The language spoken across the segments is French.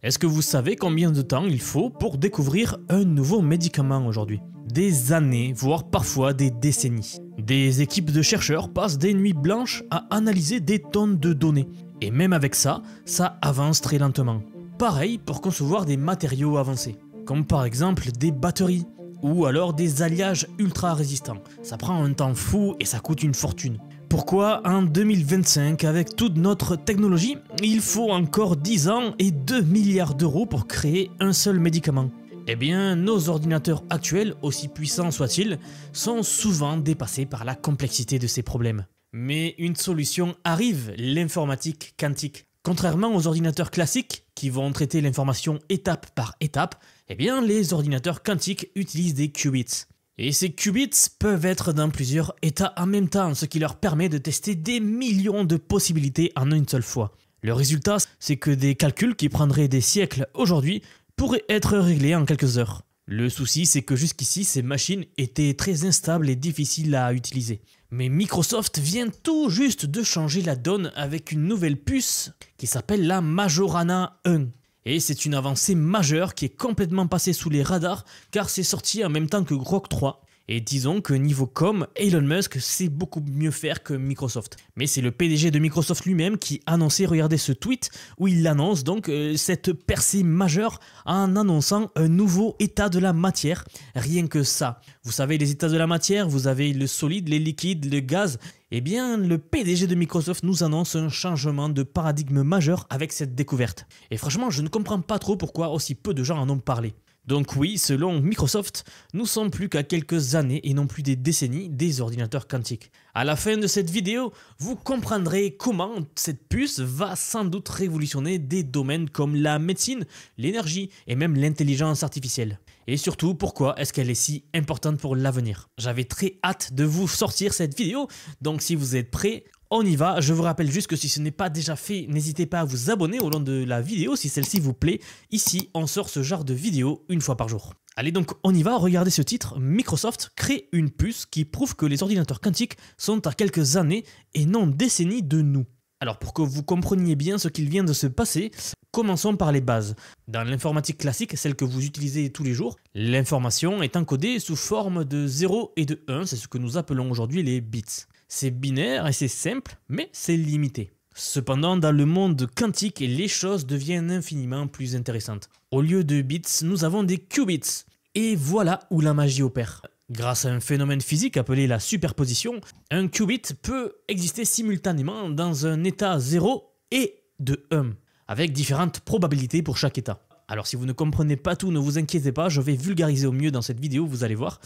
Est-ce que vous savez combien de temps il faut pour découvrir un nouveau médicament aujourd'hui? Des années, voire parfois des décennies. Des équipes de chercheurs passent des nuits blanches à analyser des tonnes de données. Et même avec ça, ça avance très lentement. Pareil pour concevoir des matériaux avancés, comme par exemple des batteries, ou alors des alliages ultra résistants. Ça prend un temps fou et ça coûte une fortune. Pourquoi en 2025, avec toute notre technologie, il faut encore 10 ans et 2 milliards d'euros pour créer un seul médicament? Eh bien, nos ordinateurs actuels, aussi puissants soient-ils, sont souvent dépassés par la complexité de ces problèmes. Mais une solution arrive, l'informatique quantique. Contrairement aux ordinateurs classiques, qui vont traiter l'information étape par étape, eh bien, les ordinateurs quantiques utilisent des qubits. Et ces qubits peuvent être dans plusieurs états en même temps, ce qui leur permet de tester des millions de possibilités en une seule fois. Le résultat, c'est que des calculs qui prendraient des siècles aujourd'hui pourraient être réglés en quelques heures. Le souci, c'est que jusqu'ici, ces machines étaient très instables et difficiles à utiliser. Mais Microsoft vient tout juste de changer la donne avec une nouvelle puce qui s'appelle la Majorana 1. Et c'est une avancée majeure qui est complètement passée sous les radars car c'est sorti en même temps que Grok 3. Et disons que niveau com, Elon Musk sait beaucoup mieux faire que Microsoft. Mais c'est le PDG de Microsoft lui-même qui annonçait, regardez ce tweet, où il annonce donc cette percée majeure en annonçant un nouveau état de la matière. Rien que ça. Vous savez, les états de la matière, vous avez le solide, les liquides, le gaz. Eh bien, le PDG de Microsoft nous annonce un changement de paradigme majeur avec cette découverte. Et franchement, je ne comprends pas trop pourquoi aussi peu de gens en ont parlé. Donc oui, selon Microsoft, nous sommes plus qu'à quelques années et non plus des décennies des ordinateurs quantiques. À la fin de cette vidéo, vous comprendrez comment cette puce va sans doute révolutionner des domaines comme la médecine, l'énergie et même l'intelligence artificielle. Et surtout, pourquoi est-ce qu'elle est si importante pour l'avenir? J'avais très hâte de vous sortir cette vidéo, donc si vous êtes prêts, on y va. Je vous rappelle juste que si ce n'est pas déjà fait, n'hésitez pas à vous abonner au long de la vidéo si celle-ci vous plaît. Ici, on sort ce genre de vidéo une fois par jour. Allez donc, on y va. Regardez ce titre. Microsoft crée une puce qui prouve que les ordinateurs quantiques sont à quelques années et non décennies de nous. Alors pour que vous compreniez bien ce qu'il vient de se passer, commençons par les bases. Dans l'informatique classique, celle que vous utilisez tous les jours, l'information est encodée sous forme de 0 et de 1, c'est ce que nous appelons aujourd'hui les bits. C'est binaire et c'est simple, mais c'est limité. Cependant, dans le monde quantique, les choses deviennent infiniment plus intéressantes. Au lieu de bits, nous avons des qubits. Et voilà où la magie opère. Grâce à un phénomène physique appelé la superposition, un qubit peut exister simultanément dans un état 0 et de 1, avec différentes probabilités pour chaque état. Alors si vous ne comprenez pas tout, ne vous inquiétez pas, je vais vulgariser au mieux dans cette vidéo, vous allez voir.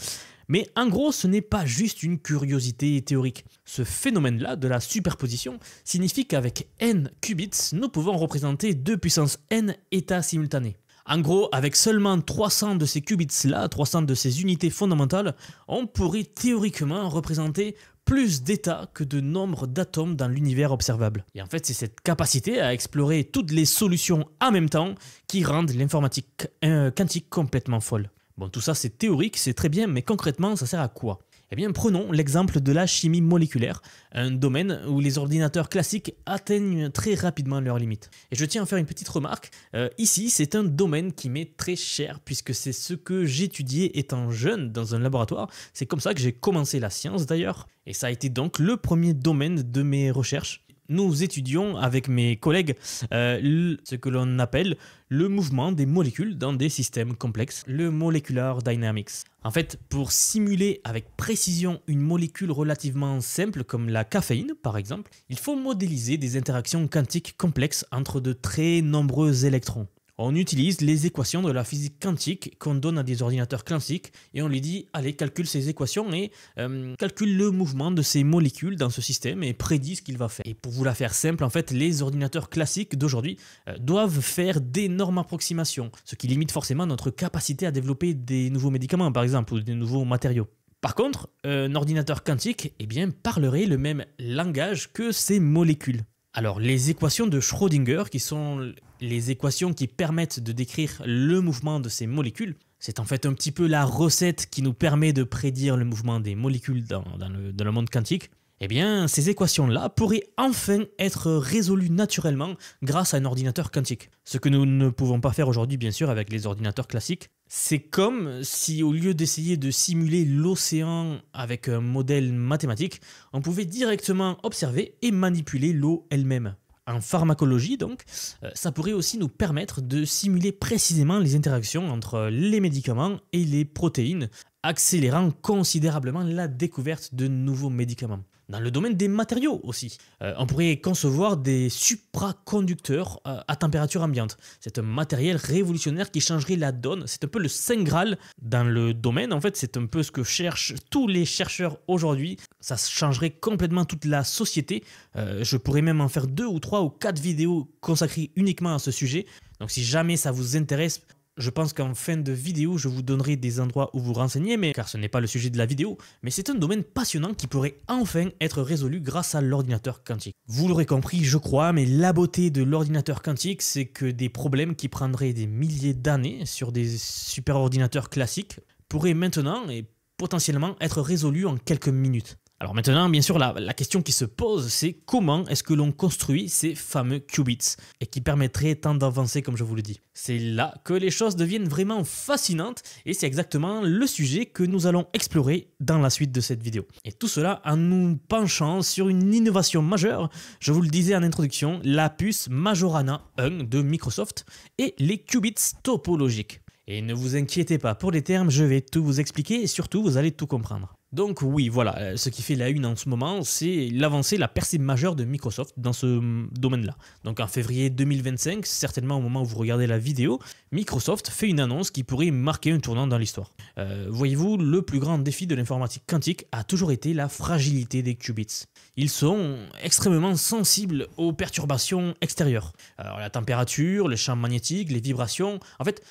Mais en gros, ce n'est pas juste une curiosité théorique. Ce phénomène-là de la superposition signifie qu'avec n qubits, nous pouvons représenter 2 puissance n états simultanés. En gros, avec seulement 300 de ces qubits-là, 300 de ces unités fondamentales, on pourrait théoriquement représenter plus d'états que de nombre d'atomes dans l'univers observable. Et en fait, c'est cette capacité à explorer toutes les solutions en même temps qui rendent l'informatique quantique complètement folle. Bon, tout ça c'est théorique, c'est très bien, mais concrètement, ça sert à quoi? Eh bien, prenons l'exemple de la chimie moléculaire, un domaine où les ordinateurs classiques atteignent très rapidement leurs limites. Et je tiens à faire une petite remarque, ici c'est un domaine qui m'est très cher puisque c'est ce que j'étudiais étant jeune dans un laboratoire, c'est comme ça que j'ai commencé la science d'ailleurs, et ça a été donc le premier domaine de mes recherches. Nous étudions avec mes collègues ce que l'on appelle le mouvement des molécules dans des systèmes complexes, le Molecular Dynamics. En fait, pour simuler avec précision une molécule relativement simple comme la caféine par exemple, il faut modéliser des interactions quantiques complexes entre de très nombreux électrons. On utilise les équations de la physique quantique qu'on donne à des ordinateurs classiques et on lui dit allez calcule ces équations et calcule le mouvement de ces molécules dans ce système et prédis ce qu'il va faire. Et pour vous la faire simple, en fait, les ordinateurs classiques d'aujourd'hui doivent faire d'énormes approximations, ce qui limite forcément notre capacité à développer des nouveaux médicaments par exemple ou des nouveaux matériaux. Par contre, un ordinateur quantique parlerait le même langage que ces molécules. Alors, les équations de Schrödinger, qui sont les équations qui permettent de décrire le mouvement de ces molécules, c'est en fait un petit peu la recette qui nous permet de prédire le mouvement des molécules dans le monde quantique. Eh bien, ces équations-là pourraient enfin être résolues naturellement grâce à un ordinateur quantique. Ce que nous ne pouvons pas faire aujourd'hui, bien sûr, avec les ordinateurs classiques. C'est comme si, au lieu d'essayer de simuler l'océan avec un modèle mathématique, on pouvait directement observer et manipuler l'eau elle-même. En pharmacologie, donc, ça pourrait aussi nous permettre de simuler précisément les interactions entre les médicaments et les protéines, accélérant considérablement la découverte de nouveaux médicaments. Dans le domaine des matériaux aussi, on pourrait concevoir des supraconducteurs à température ambiante. C'est un matériel révolutionnaire qui changerait la donne. C'est un peu le saint graal dans le domaine. En fait, c'est un peu ce que cherchent tous les chercheurs aujourd'hui. Ça changerait complètement toute la société. Je pourrais même en faire 2 ou 3 ou 4 vidéos consacrées uniquement à ce sujet. Donc si jamais ça vous intéresse, je pense qu'en fin de vidéo, je vous donnerai des endroits où vous renseigner, car ce n'est pas le sujet de la vidéo, mais c'est un domaine passionnant qui pourrait enfin être résolu grâce à l'ordinateur quantique. Vous l'aurez compris, je crois, mais la beauté de l'ordinateur quantique, c'est que des problèmes qui prendraient des milliers d'années sur des superordinateurs classiques pourraient maintenant et potentiellement être résolus en quelques minutes. Alors maintenant, bien sûr, la question qui se pose, c'est comment est-ce que l'on construit ces fameux qubits et qui permettraient tant d'avancer comme je vous le dis. C'est là que les choses deviennent vraiment fascinantes et c'est exactement le sujet que nous allons explorer dans la suite de cette vidéo. Et tout cela en nous penchant sur une innovation majeure, je vous le disais en introduction, la puce Majorana 1 de Microsoft et les qubits topologiques. Et ne vous inquiétez pas pour les termes, je vais tout vous expliquer et surtout vous allez tout comprendre. Donc oui, voilà, ce qui fait la une en ce moment, c'est l'avancée, la percée majeure de Microsoft dans ce domaine-là. Donc en février 2025, certainement au moment où vous regardez la vidéo, Microsoft fait une annonce qui pourrait marquer un tournant dans l'histoire. Voyez-vous, le plus grand défi de l'informatique quantique a toujours été la fragilité des qubits. Ils sont extrêmement sensibles aux perturbations extérieures. Alors la température, le champ magnétique, les vibrations, en fait,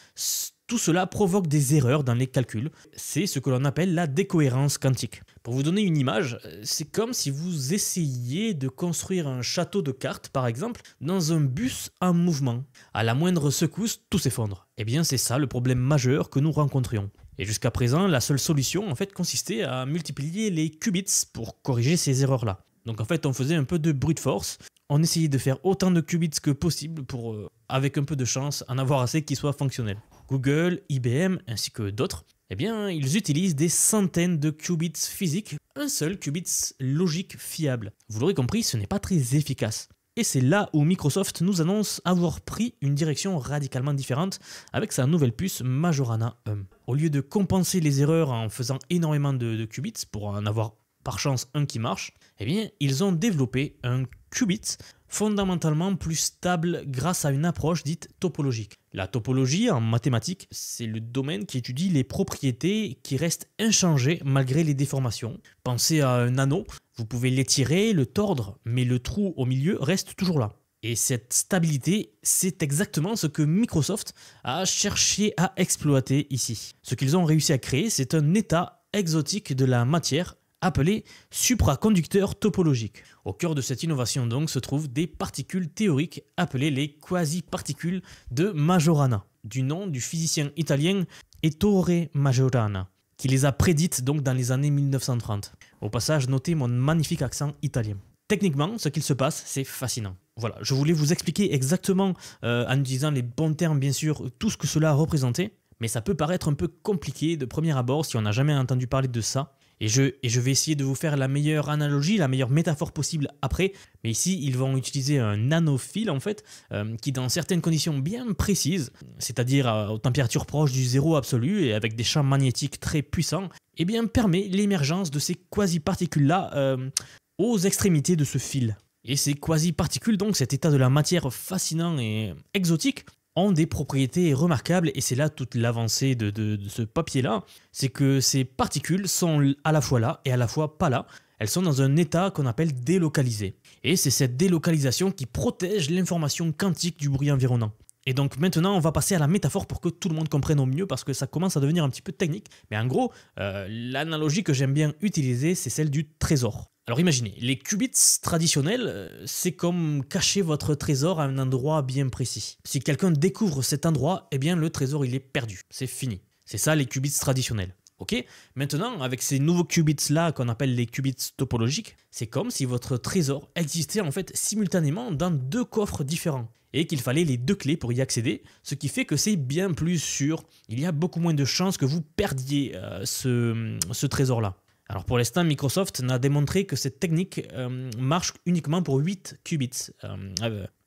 tout cela provoque des erreurs dans les calculs. C'est ce que l'on appelle la décohérence quantique. Pour vous donner une image, c'est comme si vous essayiez de construire un château de cartes, par exemple, dans un bus en mouvement. À la moindre secousse, tout s'effondre. Eh bien, c'est ça le problème majeur que nous rencontrions. Et jusqu'à présent, la seule solution, en fait, consistait à multiplier les qubits pour corriger ces erreurs-là. Donc en fait, on faisait un peu de brute force. On essayait de faire autant de qubits que possible pour, avec un peu de chance, en avoir assez qui soient fonctionnels. Google, IBM ainsi que d'autres, eh bien, ils utilisent des centaines de qubits physiques, un seul qubit logique fiable. Vous l'aurez compris, ce n'est pas très efficace. Et c'est là où Microsoft nous annonce avoir pris une direction radicalement différente avec sa nouvelle puce Majorana 1. Au lieu de compenser les erreurs en faisant énormément de qubits pour en avoir par chance un qui marche, eh bien, ils ont développé un qubit fondamentalement plus stable grâce à une approche dite topologique. La topologie en mathématiques, c'est le domaine qui étudie les propriétés qui restent inchangées malgré les déformations. Pensez à un anneau, vous pouvez l'étirer, le tordre, mais le trou au milieu reste toujours là. Et cette stabilité, c'est exactement ce que Microsoft a cherché à exploiter ici. Ce qu'ils ont réussi à créer, c'est un état exotique de la matière appelé supraconducteur topologique. Au cœur de cette innovation donc se trouvent des particules théoriques appelées les quasi-particules de Majorana, du nom du physicien italien Ettore Majorana, qui les a prédites donc dans les années 1930. Au passage, notez mon magnifique accent italien. Techniquement, ce qu'il se passe, c'est fascinant. Voilà, je voulais vous expliquer exactement, en utilisant les bons termes bien sûr, tout ce que cela représentait, mais ça peut paraître un peu compliqué de premier abord si on n'a jamais entendu parler de ça. Et je vais essayer de vous faire la meilleure analogie, la meilleure métaphore possible après. Mais ici, ils vont utiliser un nanofil en fait, qui dans certaines conditions bien précises, c'est-à-dire aux températures proches du zéro absolu et avec des champs magnétiques très puissants, eh bien, permet l'émergence de ces quasi-particules-là aux extrémités de ce fil. Et ces quasi-particules, donc cet état de la matière fascinant et exotique, ont des propriétés remarquables et c'est là toute l'avancée de ce papier-là, c'est que ces particules sont à la fois là et à la fois pas là. Elles sont dans un état qu'on appelle délocalisé. Et c'est cette délocalisation qui protège l'information quantique du bruit environnant. Et donc maintenant, on va passer à la métaphore pour que tout le monde comprenne au mieux parce que ça commence à devenir un petit peu technique. Mais en gros, l'analogie que j'aime bien utiliser, c'est celle du trésor. Alors imaginez, les qubits traditionnels, c'est comme cacher votre trésor à un endroit bien précis. Si quelqu'un découvre cet endroit, eh bien le trésor il est perdu, c'est fini. C'est ça les qubits traditionnels. Ok, maintenant avec ces nouveaux qubits là qu'on appelle les qubits topologiques, c'est comme si votre trésor existait en fait simultanément dans 2 coffres différents et qu'il fallait les 2 clés pour y accéder, ce qui fait que c'est bien plus sûr, il y a beaucoup moins de chances que vous perdiez ce trésor là. Alors pour l'instant, Microsoft n'a démontré que cette technique marche uniquement pour 8 qubits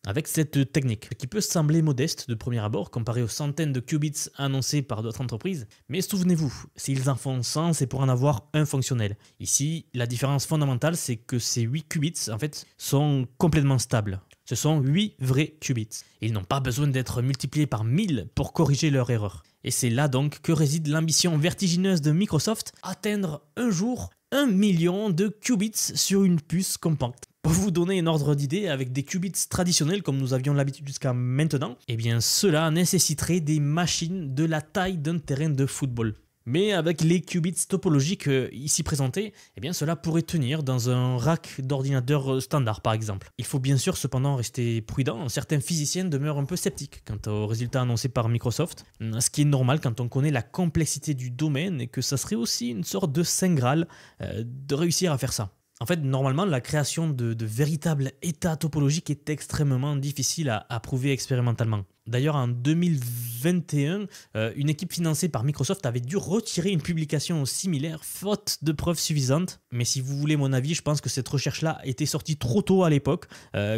avec cette technique, ce qui peut sembler modeste de premier abord comparé aux centaines de qubits annoncés par d'autres entreprises, mais souvenez-vous, s'ils en font 100, c'est pour en avoir un fonctionnel. Ici, la différence fondamentale, c'est que ces 8 qubits en fait, sont complètement stables. Ce sont 8 vrais qubits. Ils n'ont pas besoin d'être multipliés par 1000 pour corriger leur erreur. Et c'est là donc que réside l'ambition vertigineuse de Microsoft, atteindre un jour 1 million de qubits sur une puce compacte. Pour vous donner un ordre d'idée, avec des qubits traditionnels comme nous avions l'habitude jusqu'à maintenant, eh bien cela nécessiterait des machines de la taille d'un terrain de football. Mais avec les qubits topologiques ici présentés, eh bien cela pourrait tenir dans un rack d'ordinateur standard par exemple. Il faut bien sûr cependant rester prudent, certains physiciens demeurent un peu sceptiques quant aux résultats annoncés par Microsoft, ce qui est normal quand on connaît la complexité du domaine et que ça serait aussi une sorte de saint graal de réussir à faire ça. En fait, normalement, la création de véritables états topologiques est extrêmement difficile à prouver expérimentalement. D'ailleurs, en 2021, une équipe financée par Microsoft avait dû retirer une publication similaire, faute de preuves suffisantes. Mais si vous voulez mon avis, je pense que cette recherche-là était sortie trop tôt à l'époque,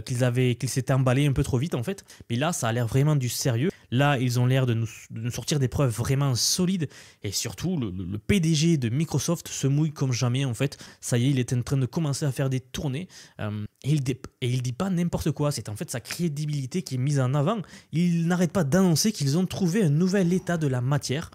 qu'ils s'étaient emballés un peu trop vite en fait. Mais là, ça a l'air vraiment du sérieux. Là, ils ont l'air de nous sortir des preuves vraiment solides. Et surtout, le PDG de Microsoft se mouille comme jamais en fait. Ça y est, il est en train de commencer à faire des tournées. Et il dit pas n'importe quoi. C'est en fait sa crédibilité qui est mise en avant. Il n'arrête pas d'annoncer qu'ils ont trouvé un nouvel état de la matière.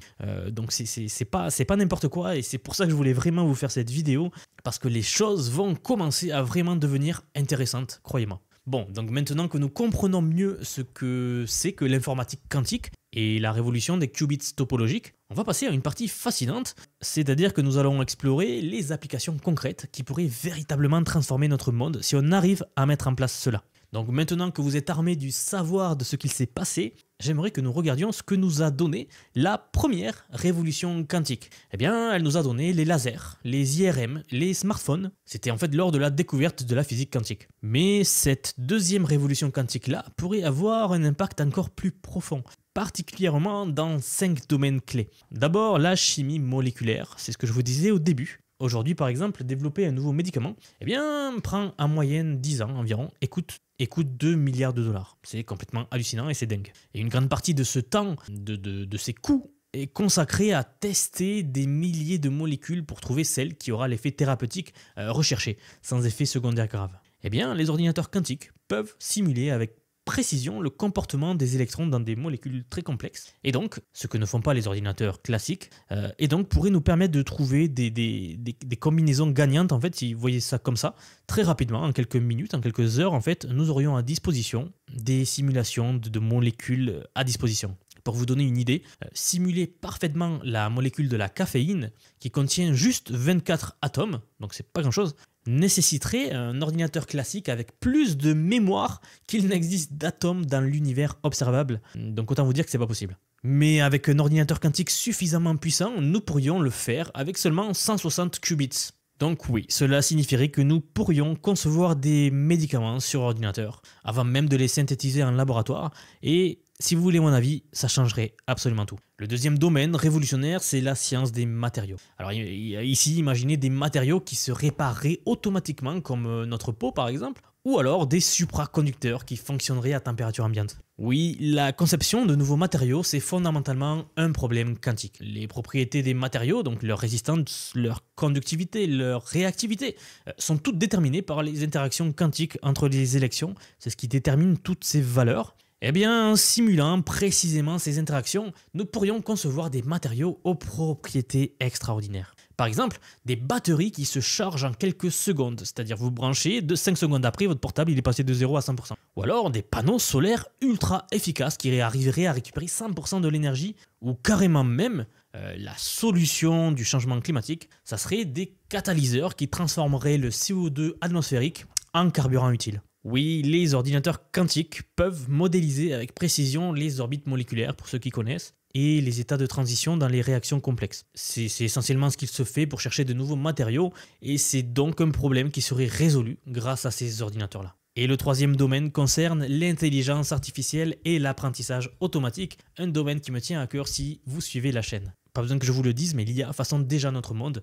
Donc c'est pas n'importe quoi. Et c'est pour ça que je voulais vraiment vous faire cette vidéo. Parce que les choses vont commencer à vraiment devenir intéressantes, croyez-moi. Bon, donc maintenant que nous comprenons mieux ce que c'est que l'informatique quantique et la révolution des qubits topologiques, on va passer à une partie fascinante, c'est-à-dire que nous allons explorer les applications concrètes qui pourraient véritablement transformer notre monde si on arrive à mettre en place cela. Donc maintenant que vous êtes armés du savoir de ce qu'il s'est passé, j'aimerais que nous regardions ce que nous a donné la première révolution quantique. Eh bien, elle nous a donné les lasers, les IRM, les smartphones. C'était en fait lors de la découverte de la physique quantique. Mais cette deuxième révolution quantique-là pourrait avoir un impact encore plus profond, particulièrement dans 5 domaines clés. D'abord, la chimie moléculaire, c'est ce que je vous disais au début. Aujourd'hui, par exemple, développer un nouveau médicament, eh bien, prend en moyenne 10 ans environ et coûte 2 milliards de dollars. C'est complètement hallucinant et c'est dingue. Et une grande partie de ce temps, de ces coûts, est consacrée à tester des milliers de molécules pour trouver celle qui aura l'effet thérapeutique recherché, sans effet secondaire grave. Eh bien, les ordinateurs quantiques peuvent simuler avec précision le comportement des électrons dans des molécules très complexes, et donc, ce que ne font pas les ordinateurs classiques, et donc pourrait nous permettre de trouver des combinaisons gagnantes, en fait, si vous voyez ça comme ça, très rapidement, en quelques minutes, en quelques heures, en fait, nous aurions à disposition des simulations de molécules à disposition. Pour vous donner une idée, simuler parfaitement la molécule de la caféine, qui contient juste 24 atomes, donc c'est pas grand chose, nécessiterait un ordinateur classique avec plus de mémoire qu'il n'existe d'atomes dans l'univers observable. Donc autant vous dire que c'est pas possible. Mais avec un ordinateur quantique suffisamment puissant, nous pourrions le faire avec seulement 160 qubits. Donc oui, cela signifierait que nous pourrions concevoir des médicaments sur ordinateur, avant même de les synthétiser en laboratoire, et si vous voulez mon avis, ça changerait absolument tout. Le deuxième domaine révolutionnaire, c'est la science des matériaux. Alors ici, imaginez des matériaux qui se répareraient automatiquement, comme notre peau par exemple, ou alors des supraconducteurs qui fonctionneraient à température ambiante. Oui, la conception de nouveaux matériaux, c'est fondamentalement un problème quantique. Les propriétés des matériaux, donc leur résistance, leur conductivité, leur réactivité, sont toutes déterminées par les interactions quantiques entre les électrons. C'est ce qui détermine toutes ces valeurs. Eh bien, en simulant précisément ces interactions, nous pourrions concevoir des matériaux aux propriétés extraordinaires. Par exemple, des batteries qui se chargent en quelques secondes, c'est-à-dire vous branchez, 5 secondes après, votre portable il est passé de 0 à 100%. Ou alors des panneaux solaires ultra efficaces qui arriveraient à récupérer 100% de l'énergie, ou carrément même, la solution du changement climatique, ça serait des catalyseurs qui transformeraient le CO2 atmosphérique en carburant utile. Oui, les ordinateurs quantiques peuvent modéliser avec précision les orbites moléculaires, pour ceux qui connaissent, et les états de transition dans les réactions complexes. C'est essentiellement ce qu'il se fait pour chercher de nouveaux matériaux, et c'est donc un problème qui serait résolu grâce à ces ordinateurs-là. Et le troisième domaine concerne l'intelligence artificielle et l'apprentissage automatique, un domaine qui me tient à cœur si vous suivez la chaîne. Pas besoin que je vous le dise, mais l'IA façonne déjà notre monde,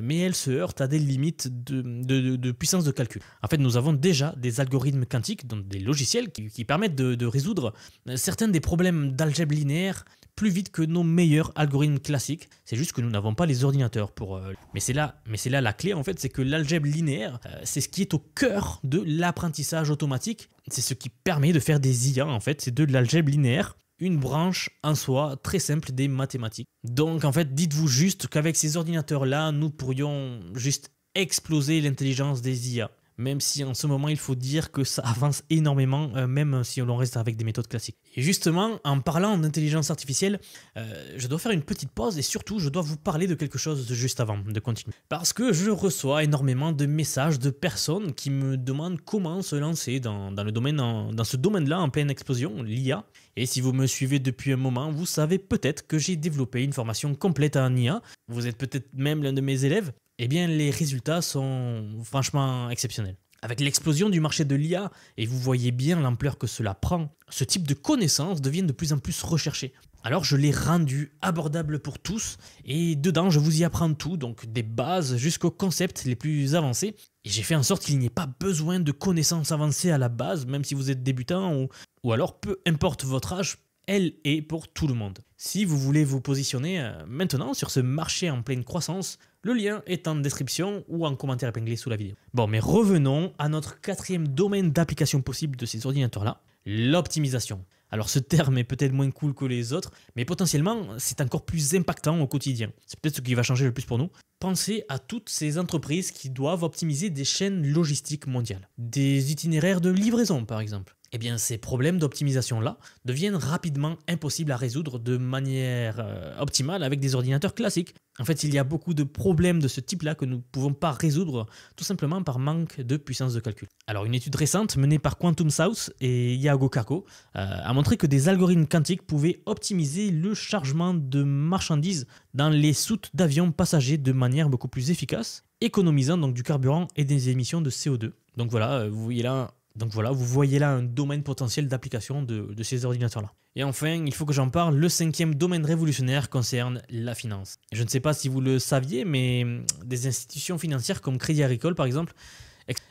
mais elle se heurte à des limites de puissance de calcul. En fait, nous avons déjà des algorithmes quantiques, donc des logiciels qui permettent de résoudre certains des problèmes d'algèbre linéaire plus vite que nos meilleurs algorithmes classiques. C'est juste que nous n'avons pas les ordinateurs pour... Mais c'est là la clé, en fait, c'est que l'algèbre linéaire, c'est ce qui est au cœur de l'apprentissage automatique. C'est ce qui permet de faire des IA, en fait, c'est de l'algèbre linéaire. Une branche en soi très simple des mathématiques. Donc en fait, dites-vous juste qu'avec ces ordinateurs-là, nous pourrions juste exploser l'intelligence des IA. Même si en ce moment, il faut dire que ça avance énormément, même si on reste avec des méthodes classiques. Et justement, en parlant d'intelligence artificielle, je dois faire une petite pause et surtout, je dois vous parler de quelque chose juste avant de continuer. Parce que je reçois énormément de messages de personnes qui me demandent comment se lancer dans ce domaine-là en pleine explosion, l'IA. Et si vous me suivez depuis un moment, vous savez peut-être que j'ai développé une formation complète en IA. Vous êtes peut-être même l'un de mes élèves. Eh bien, les résultats sont franchement exceptionnels. Avec l'explosion du marché de l'IA, et vous voyez bien l'ampleur que cela prend, ce type de connaissances devient de plus en plus recherché. Alors je l'ai rendu abordable pour tous, et dedans je vous y apprends tout, donc des bases jusqu'aux concepts les plus avancés. Et j'ai fait en sorte qu'il n'y ait pas besoin de connaissances avancées à la base, même si vous êtes débutant, ou alors peu importe votre âge, elle est pour tout le monde. Si vous voulez vous positionner maintenant sur ce marché en pleine croissance, le lien est en description ou en commentaire épinglé sous la vidéo. Bon, mais revenons à notre quatrième domaine d'application possible de ces ordinateurs-là, l'optimisation. Alors ce terme est peut-être moins cool que les autres, mais potentiellement c'est encore plus impactant au quotidien. C'est peut-être ce qui va changer le plus pour nous. Pensez à toutes ces entreprises qui doivent optimiser des chaînes logistiques mondiales, des itinéraires de livraison par exemple. Eh bien, ces problèmes d'optimisation-là deviennent rapidement impossibles à résoudre de manière optimale avec des ordinateurs classiques. En fait, il y a beaucoup de problèmes de ce type-là que nous ne pouvons pas résoudre tout simplement par manque de puissance de calcul. Alors, une étude récente menée par Quantum South et Iago Kako a montré que des algorithmes quantiques pouvaient optimiser le chargement de marchandises dans les soutes d'avions passagers de manière beaucoup plus efficace, économisant donc du carburant et des émissions de CO2. Donc voilà, vous voyez là un domaine potentiel d'application de ces ordinateurs-là. Et enfin, il faut que j'en parle, le cinquième domaine révolutionnaire concerne la finance. Je ne sais pas si vous le saviez, mais des institutions financières comme Crédit Agricole par exemple,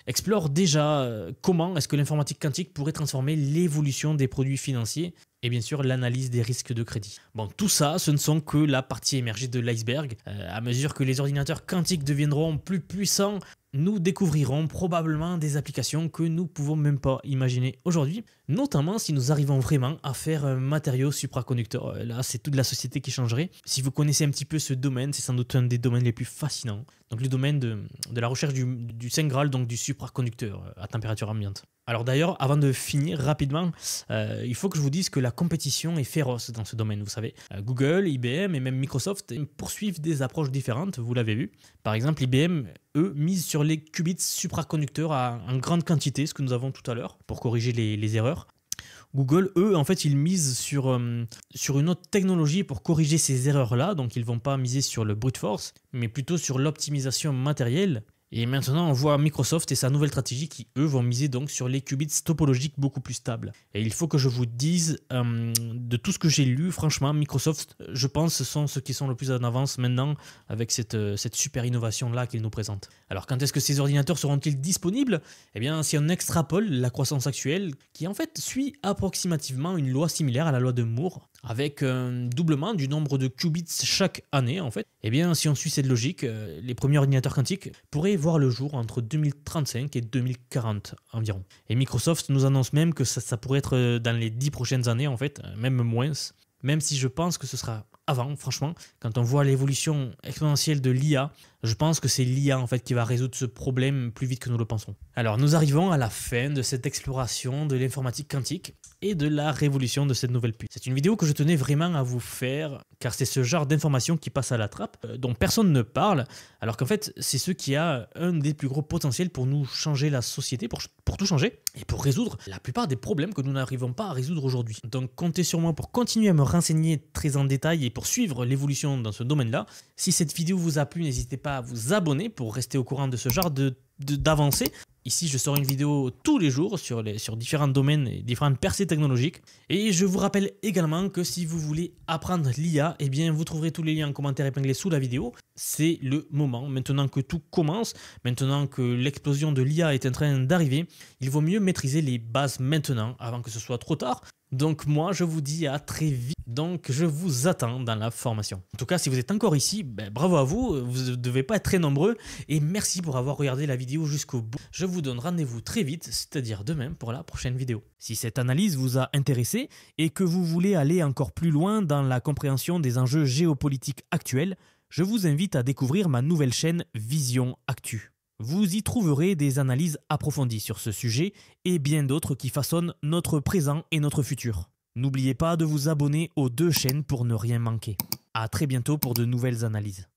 explorent déjà comment est-ce que l'informatique quantique pourrait transformer l'évolution des produits financiers et bien sûr l'analyse des risques de crédit. Bon, tout ça, ce ne sont que la partie émergée de l'iceberg. À mesure que les ordinateurs quantiques deviendront plus puissants, nous découvrirons probablement des applications que nous ne pouvons même pas imaginer aujourd'hui, notamment si nous arrivons vraiment à faire un matériau supraconducteur. Là, c'est toute la société qui changerait. Si vous connaissez un petit peu ce domaine, c'est sans doute un des domaines les plus fascinants. Donc le domaine de la recherche du Saint Graal, donc du supraconducteur à température ambiante. Alors d'ailleurs, avant de finir rapidement, il faut que je vous dise que la compétition est féroce dans ce domaine, vous savez. Google, IBM et même Microsoft poursuivent des approches différentes, vous l'avez vu. Par exemple, IBM, eux, mise sur les qubits supraconducteurs en grande quantité, ce que nous avons tout à l'heure, pour corriger les erreurs. Google, eux, en fait, ils misent sur une autre technologie pour corriger ces erreurs-là, donc ils ne vont pas miser sur le brute force, mais plutôt sur l'optimisation matérielle. Et maintenant, on voit Microsoft et sa nouvelle stratégie qui, eux, vont miser donc sur les qubits topologiques beaucoup plus stables. Et il faut que je vous dise, de tout ce que j'ai lu, franchement, Microsoft, je pense, sont ceux qui sont le plus en avance maintenant avec cette super innovation-là qu'ils nous présentent. Alors, quand est-ce que ces ordinateurs seront-ils disponibles? Eh bien, si on extrapole la croissance actuelle, qui en fait suit approximativement une loi similaire à la loi de Moore, avec un doublement du nombre de qubits chaque année, en fait, eh bien, si on suit cette logique, les premiers ordinateurs quantiques pourraient voir le jour entre 2035 et 2040 environ. Et Microsoft nous annonce même que ça pourrait être dans les 10 prochaines années, en fait, même moins. Même si je pense que ce sera avant, franchement, quand on voit l'évolution exponentielle de l'IA, je pense que c'est l'IA en fait qui va résoudre ce problème plus vite que nous le pensons. Alors nous arrivons à la fin de cette exploration de l'informatique quantique et de la révolution de cette nouvelle puce. C'est une vidéo que je tenais vraiment à vous faire car c'est ce genre d'informations qui passe à la trappe, dont personne ne parle, alors qu'en fait, c'est ce qui a un des plus gros potentiels pour nous changer la société, pour tout changer, et pour résoudre la plupart des problèmes que nous n'arrivons pas à résoudre aujourd'hui. Donc comptez sur moi pour continuer à me renseigner très en détail et pour suivre l'évolution dans ce domaine-là. Si cette vidéo vous a plu, n'hésitez pas à vous abonner pour rester au courant de ce genre d'avancées. Ici, je sors une vidéo tous les jours sur différents domaines et différentes percées technologiques. Et je vous rappelle également que si vous voulez apprendre l'IA, eh bien, vous trouverez tous les liens en commentaire épinglés sous la vidéo. C'est le moment, maintenant que tout commence, maintenant que l'explosion de l'IA est en train d'arriver, il vaut mieux maîtriser les bases maintenant, avant que ce soit trop tard. Donc moi, je vous dis à très vite. Donc je vous attends dans la formation. En tout cas, si vous êtes encore ici, bravo à vous, vous ne devez pas être très nombreux. Et merci pour avoir regardé la vidéo jusqu'au bout. Je vous donne rendez-vous très vite, c'est-à-dire demain pour la prochaine vidéo. Si cette analyse vous a intéressé et que vous voulez aller encore plus loin dans la compréhension des enjeux géopolitiques actuels, je vous invite à découvrir ma nouvelle chaîne Vision Actu. Vous y trouverez des analyses approfondies sur ce sujet et bien d'autres qui façonnent notre présent et notre futur. N'oubliez pas de vous abonner aux deux chaînes pour ne rien manquer. À très bientôt pour de nouvelles analyses.